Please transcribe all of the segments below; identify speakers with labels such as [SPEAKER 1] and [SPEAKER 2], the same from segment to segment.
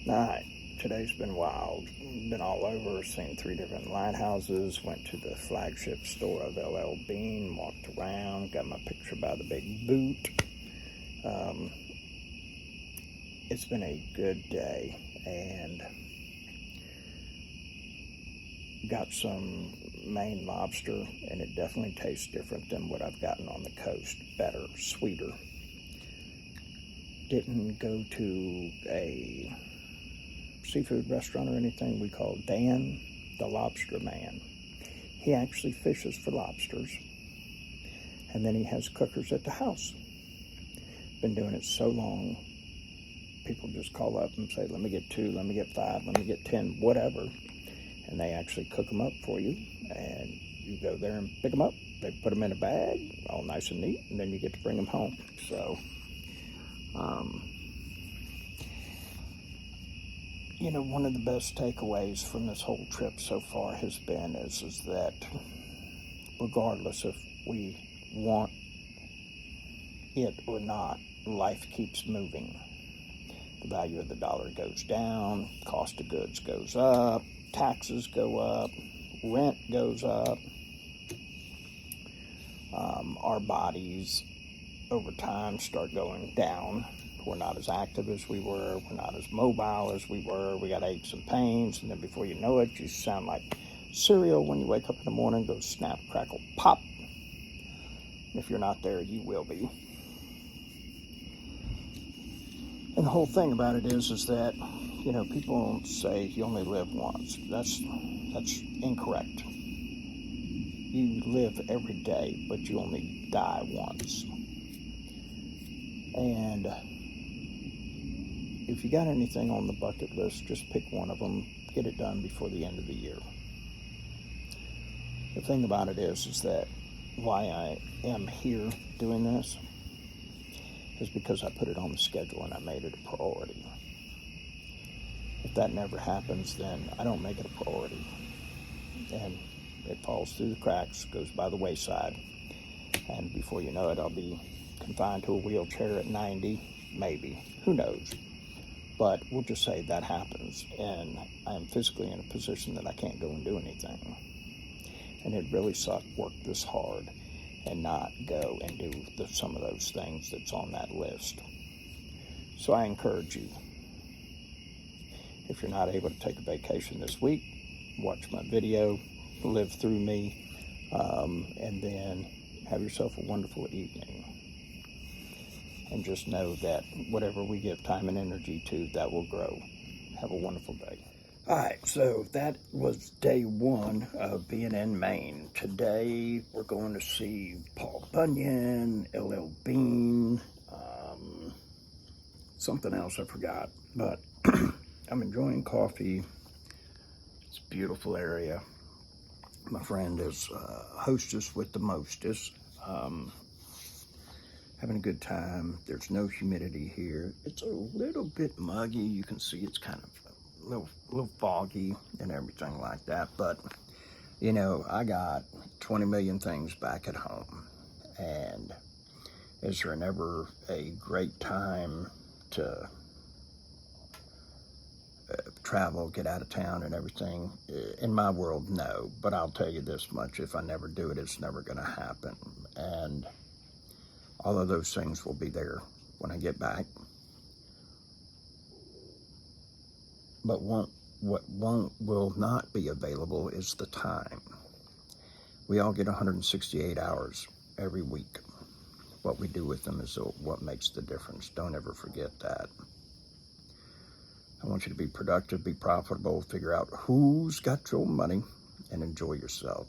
[SPEAKER 1] Alright, today's been wild. Been all over, seen 3 different lighthouses, went to the flagship store of LL Bean, walked around, got my picture by the big boot. It's been a good day, and got some Maine lobster, and it definitely tastes different than what I've gotten on the coast. Better, sweeter. Didn't go to a seafood restaurant or anything. We call Dan the Lobster Man. He actually fishes for lobsters, and then he has cookers at the house. Been doing it so long, people just call up and say, let me get 2, let me get 5, let me get 10, whatever, and they actually cook them up for you, and you go there and pick them up. They put them in a bag, all nice and neat, and then you get to bring them home. So you know, one of the best takeaways from this whole trip so far has been is that regardless if we want it or not, life keeps moving. The value of the dollar goes down, cost of goods goes up, taxes go up, rent goes up. Our bodies over time start going down. We're not as active as we were. We're not as mobile as we were. We got aches and pains, and then before you know it, you sound like cereal when you wake up in the morning. Goes snap, crackle, pop. And if you're not there, you will be. And the whole thing about it is that, you know, people say you only live once. That's incorrect. You live every day, but you only die once. And if you got anything on the bucket list, just pick one of them, get it done before the end of the year. The thing about it is that why I am here doing this is because I put it on the schedule and I made it a priority. If that never happens, then I don't make it a priority. And it falls through the cracks, goes by the wayside. And before you know it, I'll be confined to a wheelchair at 90, maybe. Who knows? But we'll just say that happens, and I am physically in a position that I can't go and do anything. And it really sucked work this hard and not go and do some of those things that's on that list. So I encourage you, if you're not able to take a vacation this week, watch my video, live through me, and then have yourself a wonderful evening. And just know that whatever we give time and energy to, that will grow. Have a wonderful day. All right, so that was day 1 of being in Maine. Today, we're going to see Paul Bunyan, LL Bean, something else I forgot. But I'm enjoying coffee. It's a beautiful area. My friend is hostess with the mostest. Having a good time. There's no humidity here. It's a little bit muggy. You can see it's kind of a little foggy and everything like that. But, you know, I got 20 million things back at home. And is there never a great time to travel, get out of town and everything? In my world, no. But I'll tell you this much. If I never do it, it's never going to happen. And all of those things will be there when I get back. But what will not be available is the time. We all get 168 hours every week. What we do with them is what makes the difference. Don't ever forget that. I want you to be productive, be profitable, figure out who's got your money, and enjoy yourself.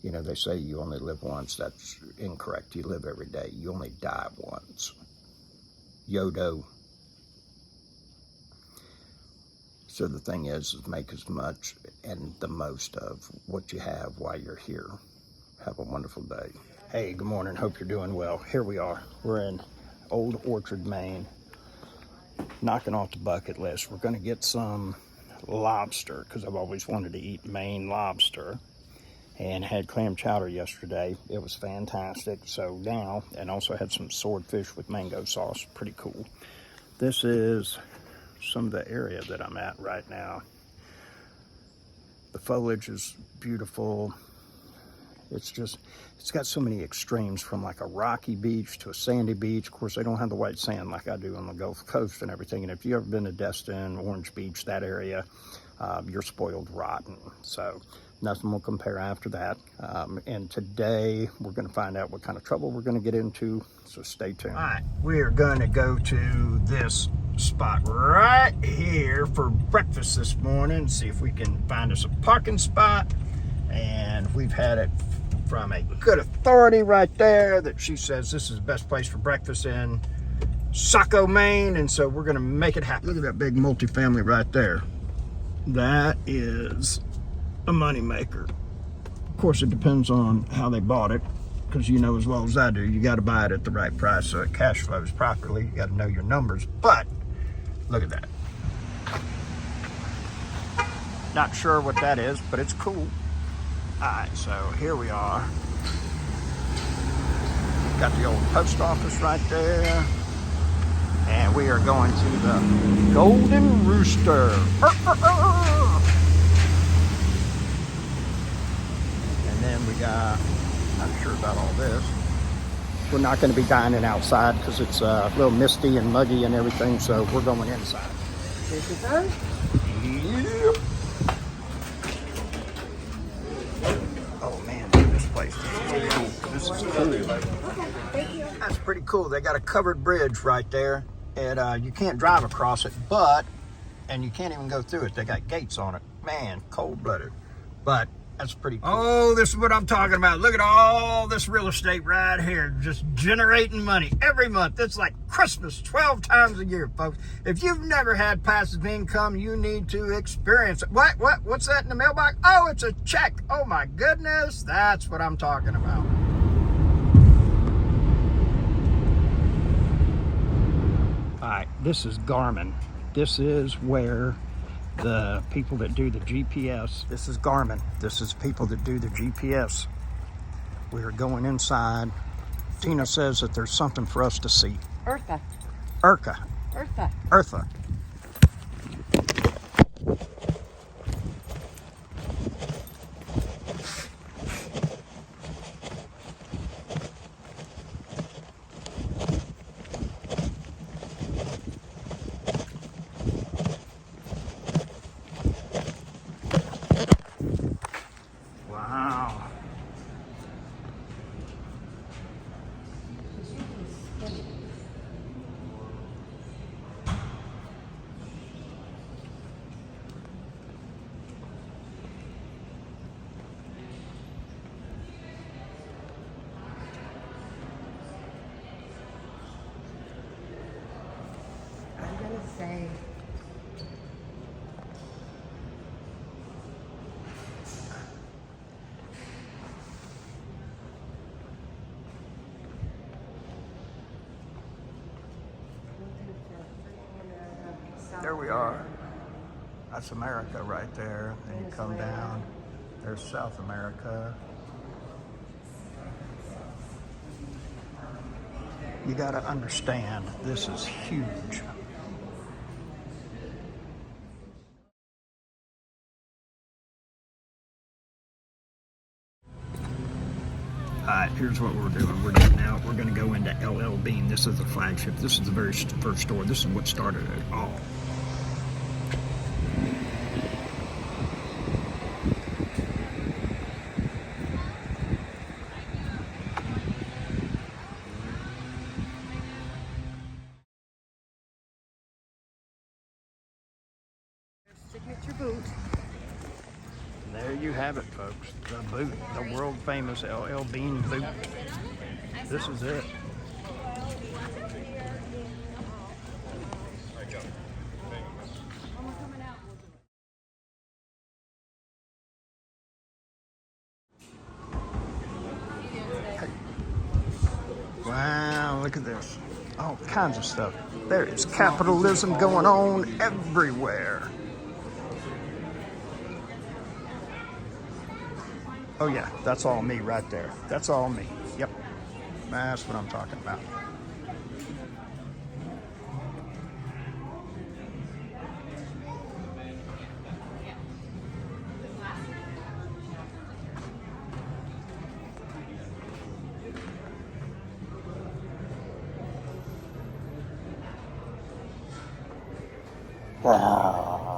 [SPEAKER 1] You know, they say you only live once. That's incorrect. You live every day. You only die once. Yodo. So the thing is make as much and the most of what you have while you're here. Have a wonderful day. Hey, good morning. Hope you're doing well. Here we are. We're in old Orchard, Maine. Knocking off the bucket list. We're going to get some lobster because I've always wanted to eat Maine lobster. And had clam chowder yesterday. It was fantastic. So now, and also had some swordfish with mango sauce. Pretty cool. This is some of the area that I'm at right now. The foliage is beautiful. It's got so many extremes, from like a rocky beach to a sandy beach. Of course, they don't have the white sand like I do on the Gulf Coast and everything. And if you've ever been to Destin, Orange Beach, that area, you're spoiled rotten. So nothing will compare after that. And today we're going to find out what kind of trouble we're going to get into. So stay tuned. All right, we are going to go to this spot right here for breakfast this morning. See if we can find us a parking spot. And we've had it from a good authority right there that she says this is the best place for breakfast in Orchard, Maine. And so we're going to make it happen. Look at that big multifamily right there. That is a moneymaker. Of course, it depends on how they bought it, because you know as well as I do, you got to buy it at the right price so it cash flows properly. You got to know your numbers. But look at that. Not sure what that is, but it's cool. All right, so here we are. Got the old post office right there. And we are going to the Golden Rooster. And then we got, not sure about all this. We're not going to be dining outside because it's a little misty and muggy and everything, so we're going inside. Yep. Oh man, look at this place. This is cool. That's pretty cool. They got a covered bridge right there, and you can't drive across it, and you can't even go through it. They got gates on it. Man, cold-blooded. But that's pretty cool. Oh, this is what I'm talking about. Look at all this real estate right here, just generating money every month. It's like Christmas 12 times a year, folks. If you've never had passive income, you need to experience it. What's that in the mailbox? Oh, it's a check. Oh my goodness, that's what I'm talking about. All right, this is Garmin. This is where the people that do the GPS, this is Garmin. This is people that do the GPS. We are going inside. Tina says that there's something for us to see.
[SPEAKER 2] Eartha.
[SPEAKER 1] Eartha.
[SPEAKER 2] Eartha.
[SPEAKER 1] Eartha. Wow.
[SPEAKER 2] I'm gonna say
[SPEAKER 1] There we are. That's America right there. Then you come down. There's South America. You got to understand, this is huge. All right, here's what we're doing. We're getting out. We're going to go into LL Bean. This is the flagship. This is the very first store. This is what started it all.
[SPEAKER 2] signature boot.
[SPEAKER 1] There you have it, folks. The boot, the world famous LL Bean boot. This is it. Wow, look at this. All kinds of stuff. There is capitalism going on everywhere. Oh yeah, that's all me right there. That's all me. Yep. That's what I'm talking about. Ah.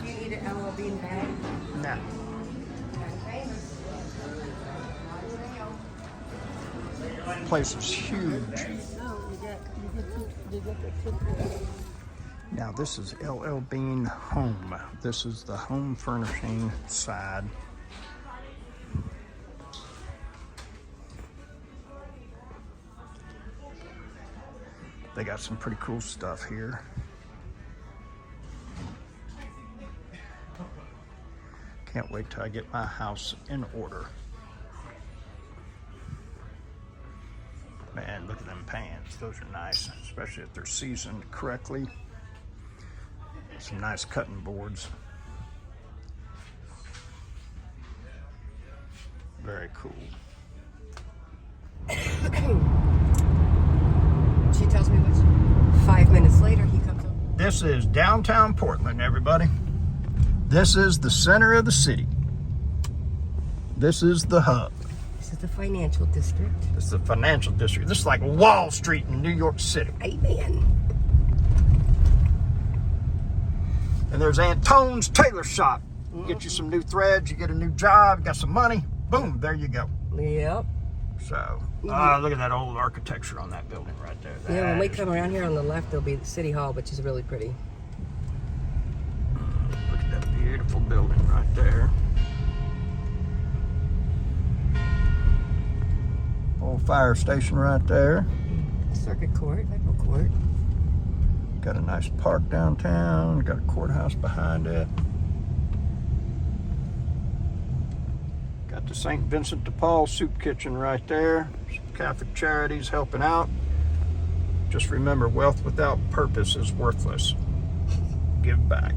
[SPEAKER 2] Do you need an LL Bean bag?
[SPEAKER 1] No.
[SPEAKER 2] Okay.
[SPEAKER 1] Place is huge. Now this is LL Bean Home. This is the home furnishing side. They got some pretty cool stuff here. Can't wait till I get my house in order. Man, look at them pans. Those are nice, especially if they're seasoned correctly. Some nice cutting boards. Very cool.
[SPEAKER 2] She tells me what's 5 minutes later he comes up.
[SPEAKER 1] This is downtown Portland, everybody. This is the center of the city. This is the hub.
[SPEAKER 2] This is the financial district.
[SPEAKER 1] This is the financial district. This is like Wall Street in New York City.
[SPEAKER 2] Amen.
[SPEAKER 1] And there's Antone's Tailor Shop. Get you some new threads, you get a new job, you got some money, boom, there you go.
[SPEAKER 2] Yep.
[SPEAKER 1] So, look at that old architecture on that building right there.
[SPEAKER 2] Yeah, when we
[SPEAKER 1] That
[SPEAKER 2] come around here on the left, there'll be the City Hall, which is really pretty.
[SPEAKER 1] Look at that beautiful building right there. Old fire station right there.
[SPEAKER 2] Circuit Court, Federal Court.
[SPEAKER 1] Got a nice park downtown. Got a courthouse behind it. Got the St. Vincent de Paul soup kitchen right there. Some Catholic charities helping out. Just remember, wealth without purpose is worthless. Give back.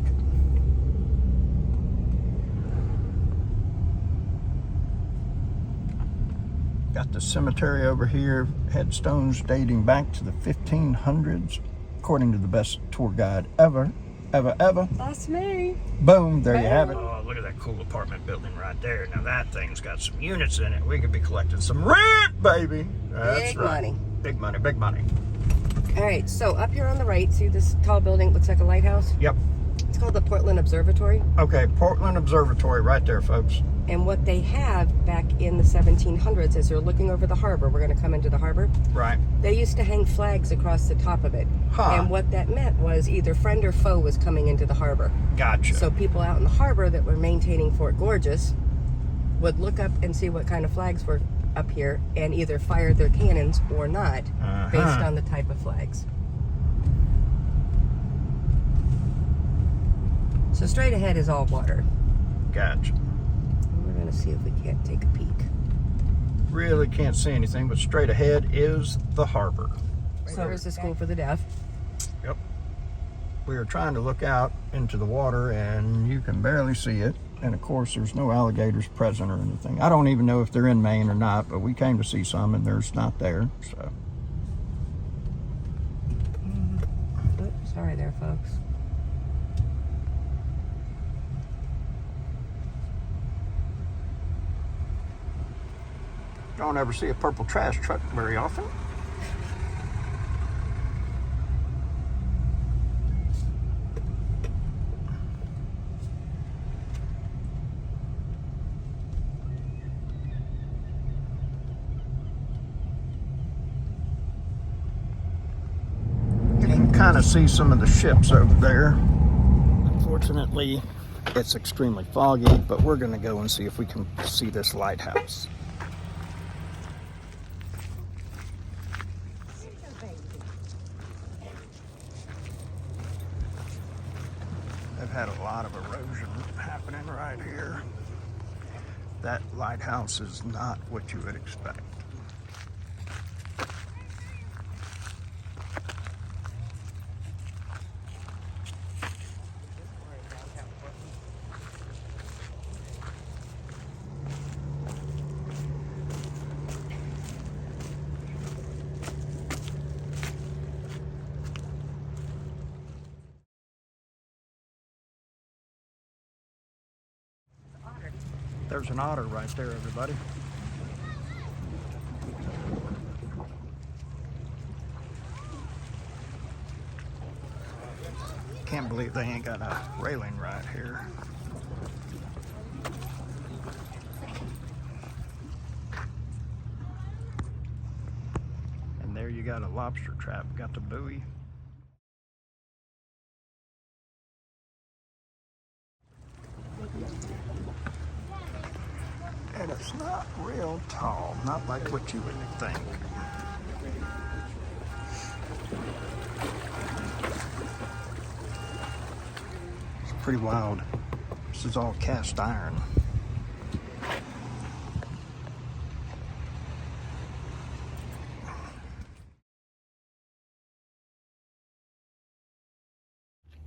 [SPEAKER 1] Got the cemetery over here. Headstones dating back to the 1500s, according to the best tour guide ever.
[SPEAKER 2] That's me.
[SPEAKER 1] Boom, there you have it.
[SPEAKER 2] Boom.
[SPEAKER 1] Oh, look at that cool apartment building right there. Now that thing's got some units in it. We could be collecting some rent, baby. That's
[SPEAKER 2] Big
[SPEAKER 1] right.
[SPEAKER 2] money.
[SPEAKER 1] Big money, big money.
[SPEAKER 2] All right, so up here on the right, see this tall building? Looks like a lighthouse.
[SPEAKER 1] Yep.
[SPEAKER 2] It's called the Portland Observatory.
[SPEAKER 1] Okay, Portland Observatory right there, folks.
[SPEAKER 2] And what they have back in the 1700s, as you're looking over the harbor, we're going to come into the harbor.
[SPEAKER 1] Right.
[SPEAKER 2] They used to hang flags across the top of it.
[SPEAKER 1] Huh.
[SPEAKER 2] And what that meant was either friend or foe was coming into the harbor.
[SPEAKER 1] Gotcha.
[SPEAKER 2] So people out in the harbor that were maintaining Fort Gorgeous would look up and see what kind of flags were up here and either fire their cannons or not, based on the type of flags. So straight ahead is all water.
[SPEAKER 1] Gotcha.
[SPEAKER 2] We're going to see if we can't take a peek.
[SPEAKER 1] Really can't see anything, but straight ahead is the harbor.
[SPEAKER 2] So there's the school for the deaf.
[SPEAKER 1] Yep. We are trying to look out into the water and you can barely see it. And of course, there's no alligators present or anything. I don't even know if they're in Maine or not, but we came to see some and there's not there, so.
[SPEAKER 2] Oops, sorry there, folks.
[SPEAKER 1] Don't ever see a purple trash truck very often. You can kind of see some of the ships over there. Unfortunately, It's extremely foggy, but we're going to go and see if we can see this lighthouse. They've had a lot of erosion happening right here. That lighthouse is not what you would expect. There's an otter right there, everybody. Can't believe they ain't got a railing right here. And there you got a lobster trap, got the buoy. And it's not real tall, not like what you would think. It's pretty wild. This is all cast iron.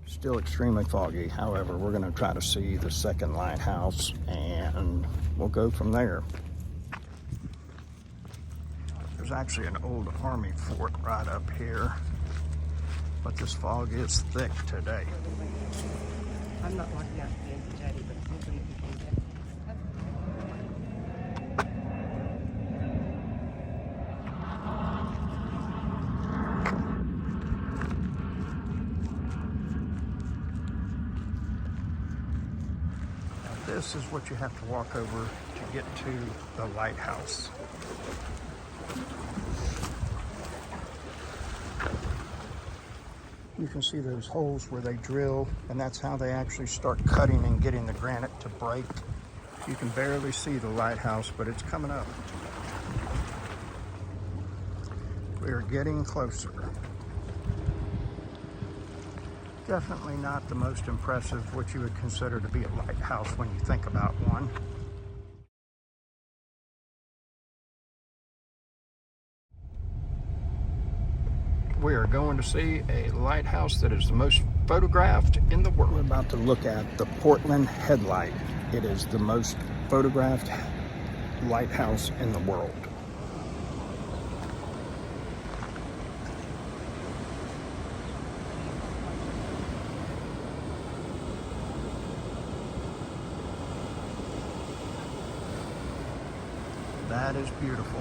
[SPEAKER 1] Still extremely foggy. However, we're going to try to see the second lighthouse and we'll go from there. There's actually an old army fort right up here, but this fog is thick today.
[SPEAKER 2] I'm not walking out to the end of the jetty, but hopefully you can get.
[SPEAKER 1] This is what you have to walk over to get to the lighthouse. You can see those holes where they drill, and that's how they actually start cutting and getting the granite to break. You can barely see the lighthouse, but it's coming up. We are getting closer. Definitely not the most impressive, what you would consider to be a lighthouse when you think about one. We are going to see a lighthouse that is the most photographed in the world. We're about to look at the Portland Headlight. It is the most photographed lighthouse in the world. That is beautiful.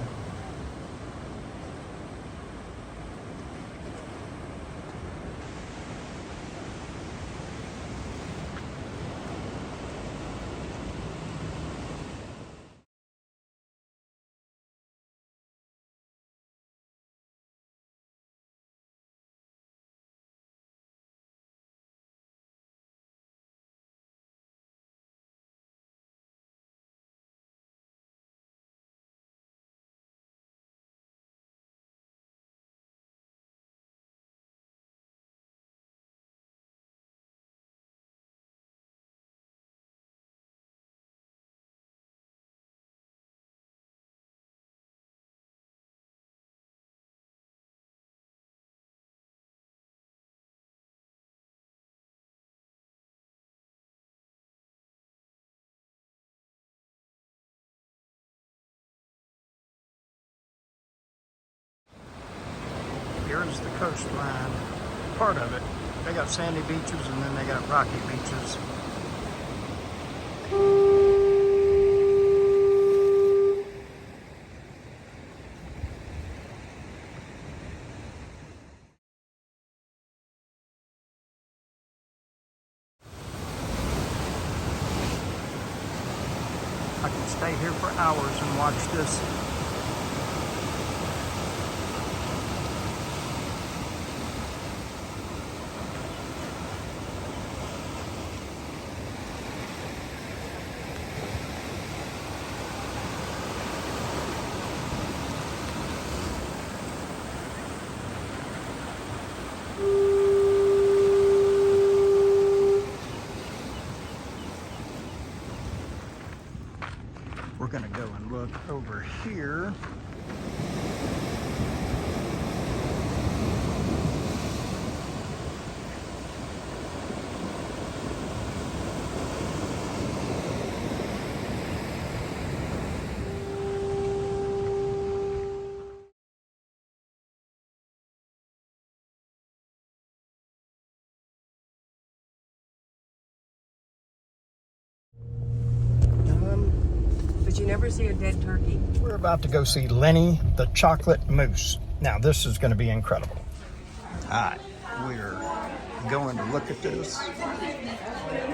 [SPEAKER 1] Here's the coastline, part of it. They got sandy beaches and then they got rocky beaches. I can stay here for hours and watch this. We're gonna go and look over here.
[SPEAKER 2] But you never see a dead turkey.
[SPEAKER 1] We're about to go see Lenny the chocolate moose. Now this is going to be incredible. All right, we're going to look at this.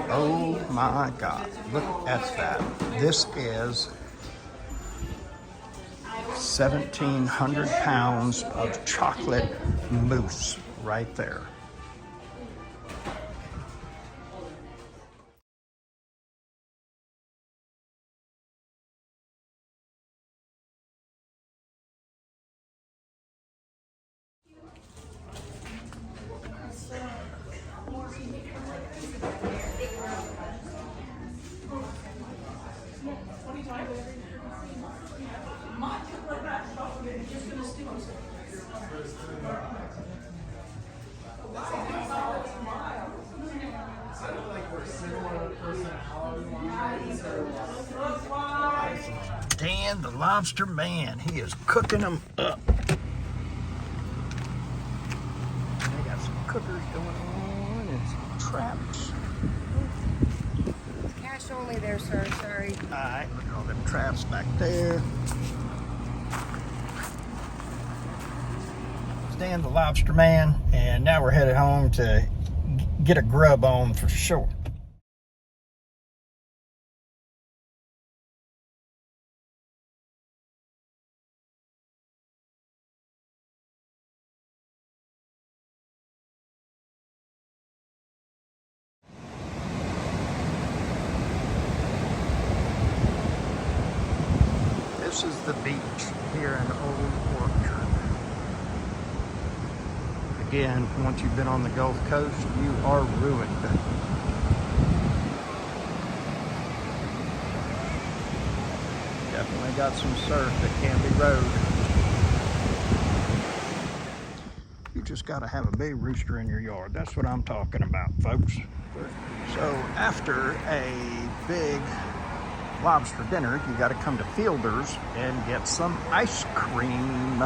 [SPEAKER 1] Oh my God, look at that. This is 1,700 pounds of chocolate mousse right there. Dan the lobster man, he is cooking them up. They got some cookers going on and some traps.
[SPEAKER 2] Cash only there, sir. Sorry.
[SPEAKER 1] All right, look at all them traps back there. It's Dan the lobster man, and now we're headed home to get a grub on for sure. This is the beach here in Old Orchard. Again, once you've been on the Gulf Coast, you are ruined. Definitely got some surf at Canby Road. You just got to have a big rooster in your yard. That's what I'm talking about, folks. So after a big lobster dinner, you got to come to Fielder's and get some ice cream.